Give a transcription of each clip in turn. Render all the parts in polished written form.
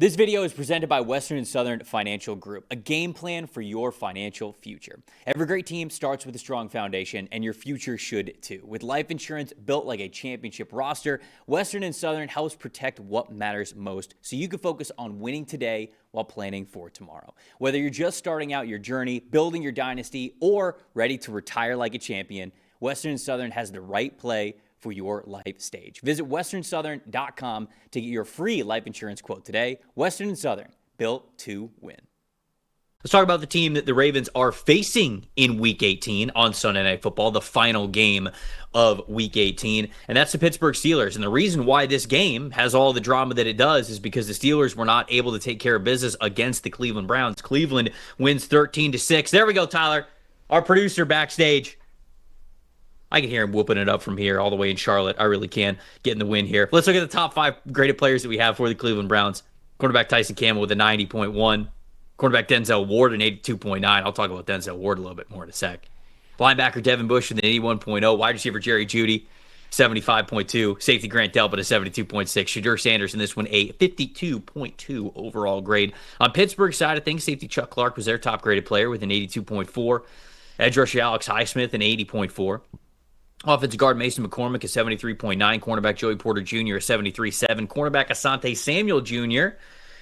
This video is presented by Western and Southern Financial Group, a game plan for your financial future. Every great team starts with a strong foundation, and your future should too. With life insurance built like a championship roster, Western and Southern helps protect what matters most so you can focus on winning today while planning for tomorrow. Whether you're just starting out your journey, building your dynasty, or ready to retire like a champion, Western and Southern has the right play for your life stage. Visit westernsouthern.com to get your free life insurance quote today. Western and Southern, built to win. Let's talk about the team that the Ravens are facing in Week 18 on Sunday Night Football, the final game of Week 18, and that's the Pittsburgh Steelers. And the reason why this game has all the drama that it does is because the Steelers were not able to take care of business against the Cleveland Browns. Cleveland wins 13-6. There we go, Tyler, our producer backstage. I can hear him whooping it up from here all the way in Charlotte. I really can. Getting the win here. Let's look at the top 5 graded players that we have for the Cleveland Browns. Quarterback Tyson Campbell with a 90.1. Quarterback Denzel Ward an 82.9. I'll talk about Denzel Ward a little bit more in a sec. Linebacker Devin Bush with an 81.0. Wide receiver Jerry Jeudy, 75.2. Safety Grant Delpit a 72.6. Shadur Sanders in this one, a 52.2 overall grade. On Pittsburgh side of things, safety Chuck Clark was their top graded player with an 82.4. Edge rusher Alex Highsmith an 80.4. Offensive guard Mason McCormick, a 73.9. Cornerback Joey Porter Jr., a 73.7. Cornerback Asante Samuel Jr.,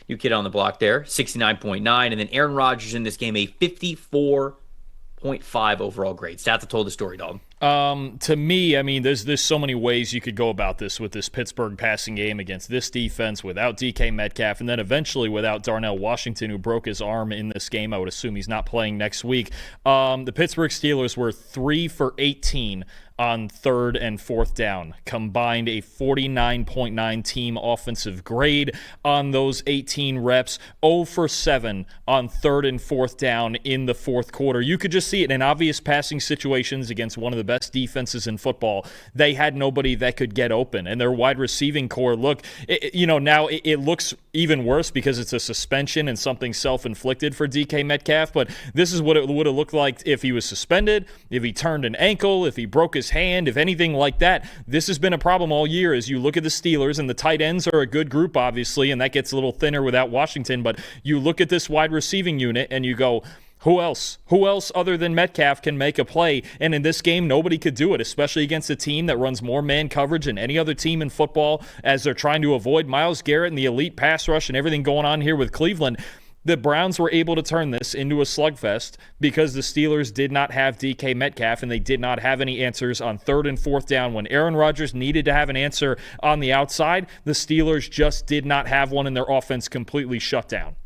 new kid on the block there, 69.9. And then Aaron Rodgers in this game, a 54.5 overall grade. Stats that told the story, Dalton. To me, I mean, there's so many ways you could go about this with this Pittsburgh passing game against this defense without DK Metcalf, and then eventually without Darnell Washington, who broke his arm in this game. I would assume he's not playing next week. The Pittsburgh Steelers were 3 for 18 on third and fourth down, combined a 49.9 team offensive grade on those 18 reps, 0 for 7 on third and fourth down in the fourth quarter. You could just see it in obvious passing situations against one of the best defenses in football. They had nobody that could get open, and their wide receiving core, now it looks even worse because it's a suspension and something self-inflicted for DK Metcalf, but this is what it would have looked like if he was suspended, if he turned an ankle, if he broke his hand, if anything like that. This has been a problem all year as you look at the Steelers, and the tight ends are a good group, obviously, and that gets a little thinner without Washington, but you look at this wide receiving unit and you go, who else? Who else other than Metcalf can make a play? And in this game, nobody could do it, especially against a team that runs more man coverage than any other team in football as they're trying to avoid Myles Garrett and the elite pass rush and everything going on here with Cleveland. The Browns were able to turn this into a slugfest because the Steelers did not have DK Metcalf and they did not have any answers on third and fourth down. When Aaron Rodgers needed to have an answer on the outside, the Steelers just did not have one, and their offense completely shut down.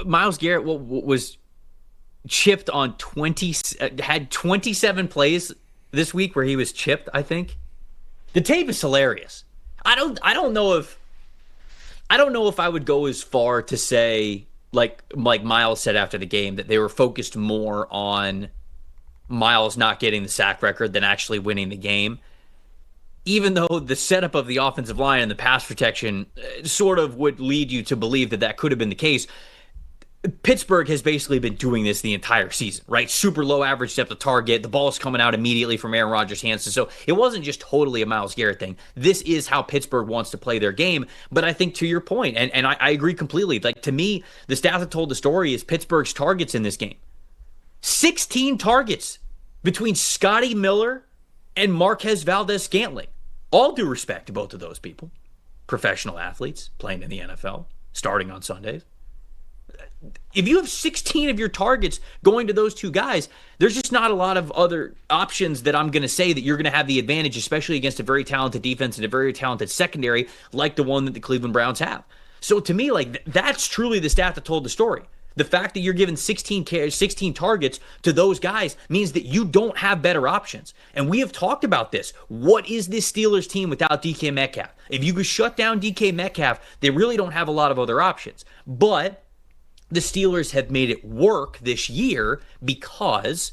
Myles Garrett was chipped on had 27 plays this week where he was chipped, I think. The tape is hilarious. I don't know if I would go as far to say, like Myles said after the game, that they were focused more on Myles not getting the sack record than actually winning the game. Even though the setup of the offensive line and the pass protection sort of would lead you to believe that could have been the case, Pittsburgh has basically been doing this the entire season, right? Super low average depth of target. The ball is coming out immediately from Aaron Rodgers' hands. So it wasn't just totally a Myles Garrett thing. This is how Pittsburgh wants to play their game. But I think to your point, and I agree completely, like to me, the stat that told the story is Pittsburgh's targets in this game. 16 targets between Scotty Miller and Marquez Valdez-Scantling. All due respect to both of those people. Professional athletes playing in the NFL, starting on Sundays. If you have 16 of your targets going to those two guys, there's just not a lot of other options that I'm going to say that you're going to have the advantage, especially against a very talented defense and a very talented secondary like the one that the Cleveland Browns have. So to me, like that's truly the stat that told the story. The fact that you're giving 16 targets to those guys means that you don't have better options. And we have talked about this. What is this Steelers team without DK Metcalf? If you could shut down DK Metcalf, they really don't have a lot of other options. But the Steelers have made it work this year because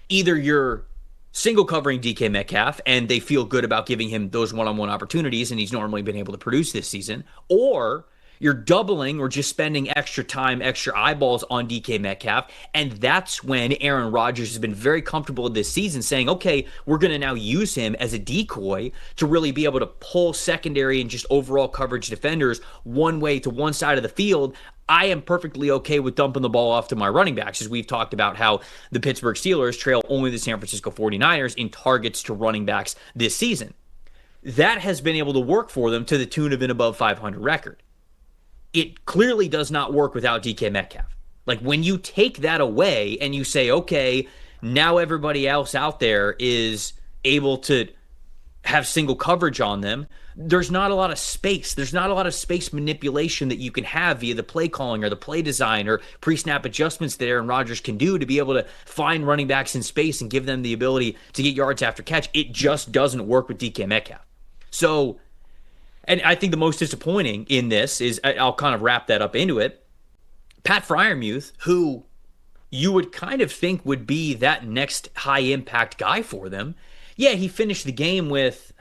either you're single covering DK Metcalf and they feel good about giving him those one-on-one opportunities and he's normally been able to produce this season, or You're doubling or just spending extra time, extra eyeballs on DK Metcalf. And that's when Aaron Rodgers has been very comfortable this season saying, okay, we're going to now use him as a decoy to really be able to pull secondary and just overall coverage defenders one way to one side of the field. I am perfectly okay with dumping the ball off to my running backs, as we've talked about how the Pittsburgh Steelers trail only the San Francisco 49ers in targets to running backs this season. That has been able to work for them to the tune of an above 500 record. It clearly does not work without DK Metcalf. Like, when you take that away and you say, okay, now everybody else out there is able to have single coverage on them, there's not a lot of space. There's not a lot of space manipulation that you can have via the play calling or the play design or pre-snap adjustments that Aaron Rodgers can do to be able to find running backs in space and give them the ability to get yards after catch. It just doesn't work with DK Metcalf. So, and I think the most disappointing in this is, I'll kind of wrap that up into it, Pat Freiermuth, who you would kind of think would be that next high-impact guy for them. Yeah, he finished the game with,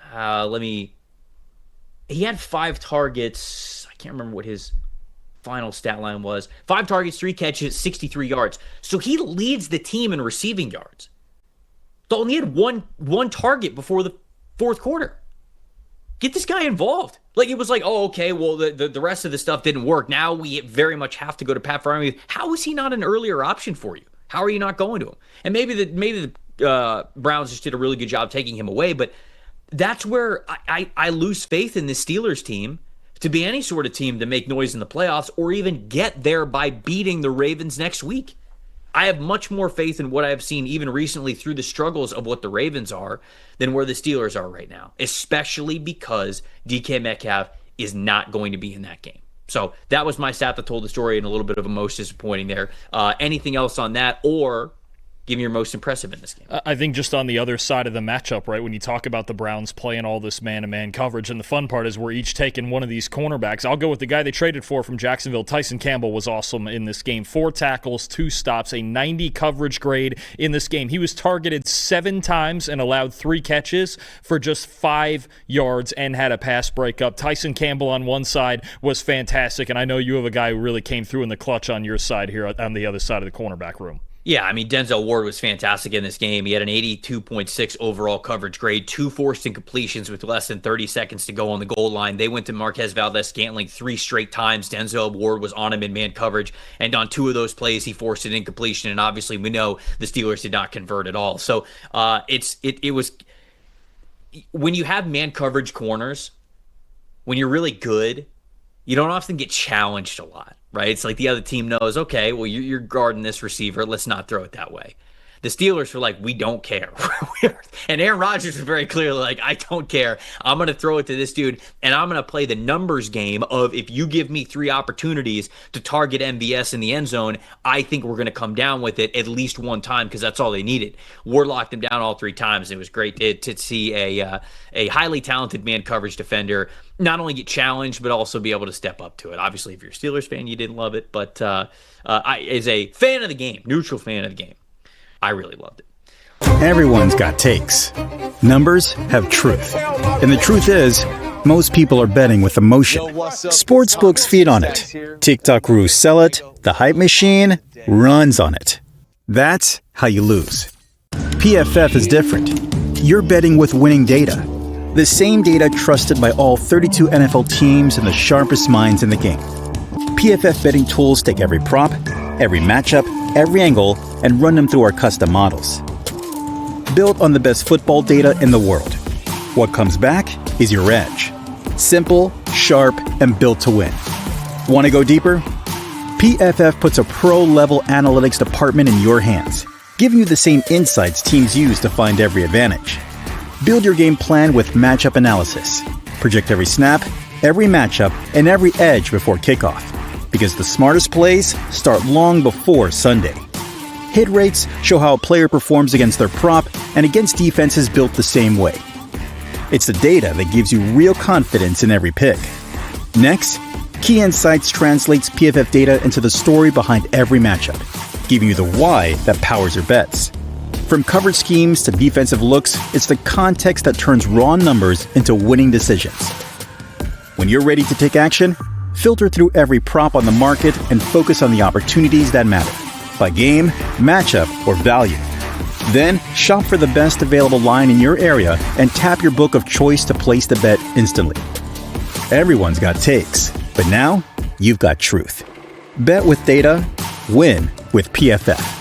he had 5 targets. I can't remember what his final stat line was. 5 targets, 3 catches, 63 yards. So he leads the team in receiving yards. Dalton, he had one target before the fourth quarter. Get this guy involved. Like, it was like, oh, okay, well, the rest of the stuff didn't work. Now we very much have to go to Pat Freiermuth. How is he not an earlier option for you? How are you not going to him? And maybe the Browns just did a really good job taking him away, but that's where I lose faith in the Steelers team to be any sort of team to make noise in the playoffs or even get there by beating the Ravens next week. I have much more faith in what I've seen even recently through the struggles of what the Ravens are than where the Steelers are right now, especially because DK Metcalf is not going to be in that game. So that was my stat that told the story, and a little bit of a most disappointing there. Anything else on that, or give me your most impressive in this game? I think just on the other side of the matchup, right, when you talk about the Browns playing all this man-to-man coverage, and the fun part is we're each taking one of these cornerbacks. I'll go with the guy they traded for from Jacksonville. Tyson Campbell was awesome in this game. 4 tackles, 2 stops, a 90 coverage grade in this game. He was targeted 7 times and allowed 3 catches for just 5 yards and had a pass breakup. Tyson Campbell on one side was fantastic, and I know you have a guy who really came through in the clutch on your side here on the other side of the cornerback room. Yeah, I mean, Denzel Ward was fantastic in this game. He had an 82.6 overall coverage grade, 2 forced incompletions with less than 30 seconds to go on the goal line. They went to Marquez Valdez-Scantling 3 straight times. Denzel Ward was on him in man coverage, and on 2 of those plays, he forced an incompletion, and obviously we know the Steelers did not convert at all. So it was when you have man coverage corners, when you're really good, you don't often get challenged a lot. Right? It's like the other team knows, okay, well, you're guarding this receiver. Let's not throw it that way. The Steelers were like, we don't care. And Aaron Rodgers was very clearly like, I don't care. I'm going to throw it to this dude, and I'm going to play the numbers game of, if you give me 3 opportunities to target MVS in the end zone, I think we're going to come down with it at least one time, because that's all they needed. Ward locked him down all 3 times. It was great to see a highly talented man coverage defender not only get challenged, but also be able to step up to it. Obviously, if you're a Steelers fan, you didn't love it, but as a fan of the game, neutral fan of the game, I really loved it. Everyone's got takes. Numbers have truth. And the truth is, most people are betting with emotion. Sportsbooks feed on it. TikTok gurus sell it. The hype machine runs on it. That's how you lose. PFF is different. You're betting with winning data. The same data trusted by all 32 NFL teams and the sharpest minds in the game. PFF betting tools take every prop, every matchup, every angle, and run them through our custom models. Built on the best football data in the world. What comes back is your edge. Simple, sharp, and built to win. Want to go deeper? PFF puts a pro-level analytics department in your hands, giving you the same insights teams use to find every advantage. Build your game plan with matchup analysis. Project every snap, every matchup, and every edge before kickoff. Because the smartest plays start long before Sunday. Hit rates show how a player performs against their prop and against defenses built the same way. It's the data that gives you real confidence in every pick. Next, Key Insights translates PFF data into the story behind every matchup, giving you the why that powers your bets. From coverage schemes to defensive looks, it's the context that turns raw numbers into winning decisions. When you're ready to take action, Filter through every prop on the market and focus on the opportunities that matter, by game, matchup, or value. Then, shop for the best available line in your area and tap your book of choice to place the bet instantly. Everyone's got takes, but now you've got truth. Bet with data, win with PFF.